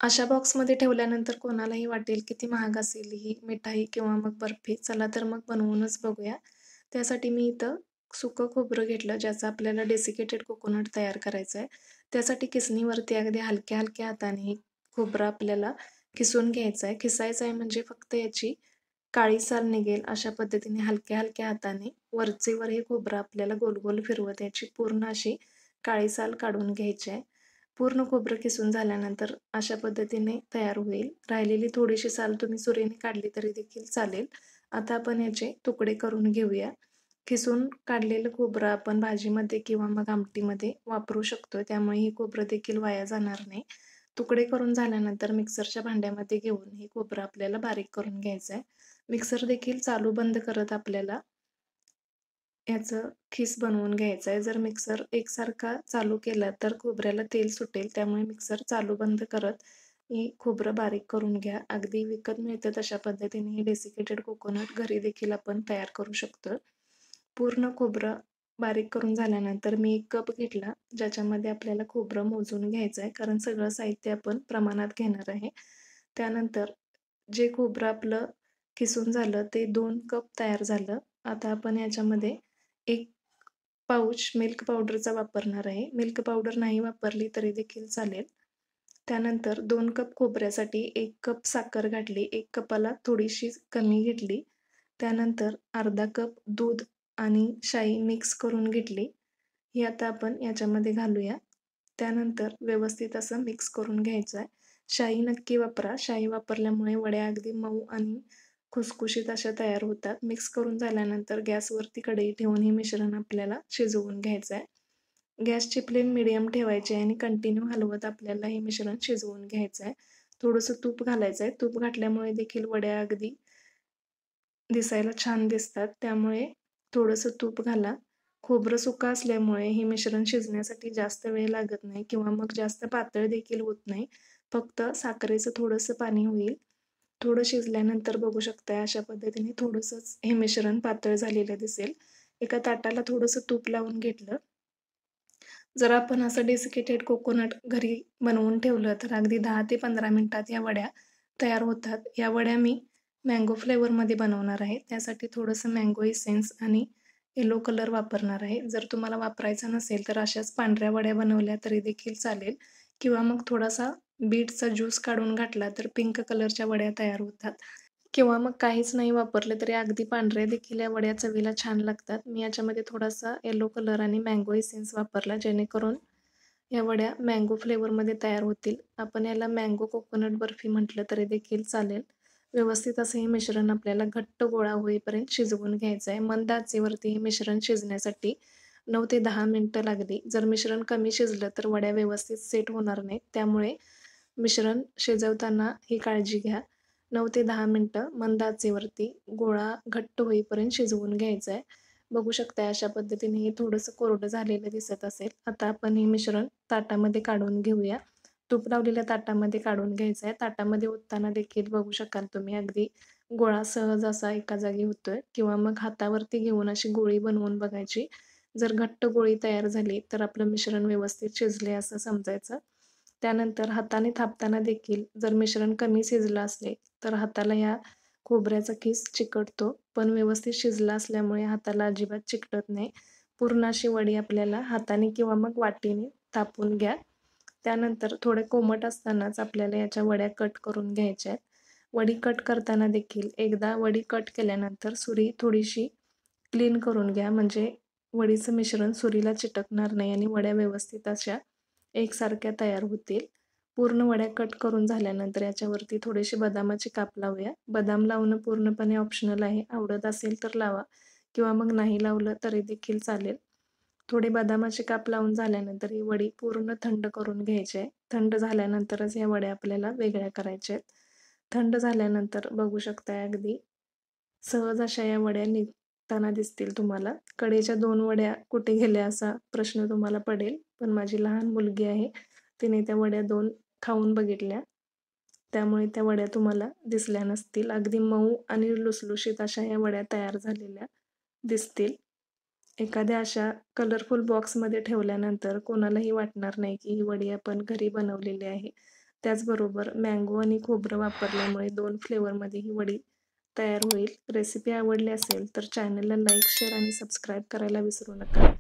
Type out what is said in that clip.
अशा बॉक्समध्ये ठेवल्यानंतर कोणालाही वाटेल किती महाग असेल ही मिठाई किंवा मग बर्फी. चला तर मग बनवूनच बघूया. त्यासाठी मी इथं सुकं खोबरं घेतलं, ज्याचा आपल्याला डेसिकेटेड कोकोनट तयार करायचा आहे. त्यासाठी किसणीवरती अगदी हलक्या-हलक्या हाताने हे खोबरं आपल्याला किसून घ्यायचं आहे. किसायचं आहे म्हणजे फक्त याची काळी साल निघेल अशा पद्धतीने हलक्या-हलक्या हाताने वरचेवर हे खोबरं आपल्याला गोल-गोल फिरवत याची पूर्ण अशी काळी साल काढून घ्यायची आहे. पूर्ण खोबरं किसून झाल्यानंतर अशा पद्धतीने तयार होईल. राहिलेली थोडीशी साल तुम्ही सुरीने काढली तरी देखील चालेल. आता आपण याचे तुकडे करून घेऊया. किसून काढलेलं खोबरं आपण भाजीमध्ये किंवा मग आमटीमध्ये वापरू शकतो. त्यामुळे हे खोबरं देखील वाया जाणार नाही. तुकडे करून झाल्यानंतर मिक्सरच्या भांड्यामध्ये घेऊन हे खोबरं आपल्याला बारीक करून घ्यायचं आहे. मिक्सर देखील चालू बंद करत आपल्याला याचं खीस बनवून घ्यायचं आहे. जर मिक्सर एकसारखा चालू केला तर खोबऱ्याला तेल सुटेल. त्यामुळे मिक्सर चालू बंद करत हे खोबरं बारीक करून घ्या. अगदी विकत मिळतं तशा पद्धतीने हे डेसिकेटेड कोकोनट घरी देखील आपण तयार करू शकतो. पूर्ण खोबरं बारीक करून झाल्यानंतर मी 1 कप घेतला, ज्याच्यामध्ये आपल्याला खोबरं मोजून घ्यायचं आहे. कारण सगळं साहित्य आपण प्रमाणात घेणार आहे. त्यानंतर जे खोबरं आपलं किसून झालं ते 2 कप तयार झालं. आता आपण याच्यामध्ये 1 पाउच मिल्क पावडरचा वापरणार आहे. मिल्क पावडर नाही वापरली तरी देखील चालेल. त्यानंतर 2 कप खोबऱ्यासाठी 1 कप साखर घातली. 1 कपाला थोडीशी कमी घेतली. त्यानंतर अर्धा कप दूध आणि शाई मिक्स करून घेतली. ही आता आपण याच्यामध्ये घालूया. त्यानंतर व्यवस्थित असं मिक्स करून घ्यायचं आहे. शाई नक्की वापरा. शाई वापरल्यामुळे वड्या अगदी मऊ आणि खुसखुशीत अशा तयार होतात. मिक्स करून झाल्यानंतर गॅसवरती कढई ठेवून हे मिश्रण आपल्याला शिजवून घ्यायचं आहे. गॅसची फ्लेम मिडियम ठेवायची आहे आणि कंटिन्यू हलवत आपल्याला हे मिश्रण शिजवून घ्यायचं आहे. थोडंसं तूप घालायचं आहे. तूप घातल्यामुळे देखील वड्या अगदी दिसायला छान दिसतात. त्यामुळे थोडंसं तूप घाला. खोबरं सुकं असल्यामुळे हे मिश्रण शिजण्यासाठी जास्त वेळ लागत नाही किंवा मग जास्त पातळ देखील होत नाही. फक्त साखरेचं थोडंसं पाणी होईल. थोडं शिजल्यानंतर बघू शकताय अशा पद्धतीने थोडंसंच हे मिश्रण पातळ झालेलं दिसेल. एका ताटाला थोडंसं तूप लावून घेतलं. जर आपण असं डेसिकेटेड कोकोनट घरी बनवून ठेवलं तर अगदी 10 ते 15 मिनिटात या वड्या तयार होतात. या वड्या मी मँगो फ्लेवरमध्ये बनवणार आहे. त्यासाठी थोडंसं मँगो इसेन्स आणि येलो कलर वापरणार आहे. जर तुम्हाला वापरायचा नसेल तर अशाच पांढऱ्या वड्या बनवल्या तरी देखील चालेल किंवा मग थोडासा बीटचा ज्यूस काढून घातला तर पिंक कलरच्या वड्या तयार होतात. किंवा मग काहीच नाही वापरलं तरी अगदी पांढऱ्या देखील या वड्या चवीला छान लागतात. मी याच्यामध्ये थोडासा येलो कलर आणि मँगो इसेन्स वापरला जेणेकरून या वड्या मँगो फ्लेवरमध्ये तयार होतील. आपण याला मँगो कोकोनट बर्फी म्हटलं तरी देखील चालेल. व्यवस्थित असं हे मिश्रण आपल्याला घट्ट गोळा होईपर्यंत शिजवून घ्यायचं आहे. मंद आचेवरती हे मिश्रण शिजण्यासाठी 9 ते 10 मिनिटं लागली. जर मिश्रण कमी शिजलं तर वड्या व्यवस्थित सेट होणार नाहीत. त्यामुळे मिश्रण शिजवताना ही काळजी घ्या. 9 ते 10 मिनिटं मंद आचेवरती गोळा घट्ट होईपर्यंत शिजवून घ्यायचं आहे. बघू शकता अशा पद्धतीने हे थोडंसं कोरडं झालेलं दिसत असेल. आता आपण हे मिश्रण ताटामध्ये काढून घेऊया. तूप लावलेल्या ताटामध्ये काढून घ्यायचं आहे. ताटामध्ये ओतताना देखील बघू शकाल तुम्ही अगदी गोळा सहज असा एका जागी होतोय किंवा मग हातावरती घेऊन अशी गोळी बनवून बघायची. जर घट्ट गोळी तयार झाली तर आपलं मिश्रण व्यवस्थित शिजले असं समजायचं. त्यानंतर हाताने थापताना देखील जर मिश्रण कमी शिजलं असले तर हाताला या खोबऱ्याचा खीस चिकटतो. पण व्यवस्थित शिजला असल्यामुळे हाताला अजिबात चिकटत नाही. पूर्ण अशी वडी आपल्याला हाताने किंवा मग वाटीने थापून घ्या. त्यानंतर थोडे कोमट असतानाच आपल्याला याच्या वड्या कट करून घ्यायच्या आहेत. वडी कट करताना देखील एकदा वडी कट केल्यानंतर सुरी थोडीशी क्लीन करून घ्या. म्हणजे वडीचं मिश्रण सुरीला चिटकणार नाही आणि वड्या व्यवस्थित अशा एकसारख्या तयार होतील. पूर्ण वड्या कट करून झाल्यानंतर याच्यावरती थोडेसे बदामाचे काप लावूया. बदाम लावणं पूर्णपणे ऑप्शनल आहे. आवडत असेल तर लावा किंवा मग नाही लावलं तरी देखील चालेल. थोडे बदामाचे काप लावून झाल्यानंतर ही वडी पूर्ण थंड करून घ्यायची आहे. थंड झाल्यानंतरच या वड्या आपल्याला वेगळ्या करायच्या आहेत. थंड झाल्यानंतर बघू शकताय अगदी सहज अशा या वड्या निघताना दिसतील तुम्हाला. कडेच्या 2 वड्या कुठे गेल्या असा प्रश्न तुम्हाला पडेल. पण माझी लहान मुलगी आहे. तिने त्या वड्या 2 खाऊन बघितल्या. त्यामुळे त्या वड्या तुम्हाला दिसल्या नसतील. अगदी मऊ आणि लुसलुशीत अशा या वड्या तयार झालेल्या दिसतील. एखाद्या अशा कलरफुल बॉक्समध्ये ठेवल्यानंतर कोणालाही वाटणार नाही की ही वडी आपण घरी बनवलेली आहे. त्याचबरोबर मँगो आणि खोबरं वापरल्यामुळे 2 फ्लेवरमध्ये ही वडी तयार होईल. रेसिपी आवडली असेल तर चॅनलला लाईक, शेअर आणि सबस्क्राईब करायला विसरू नका.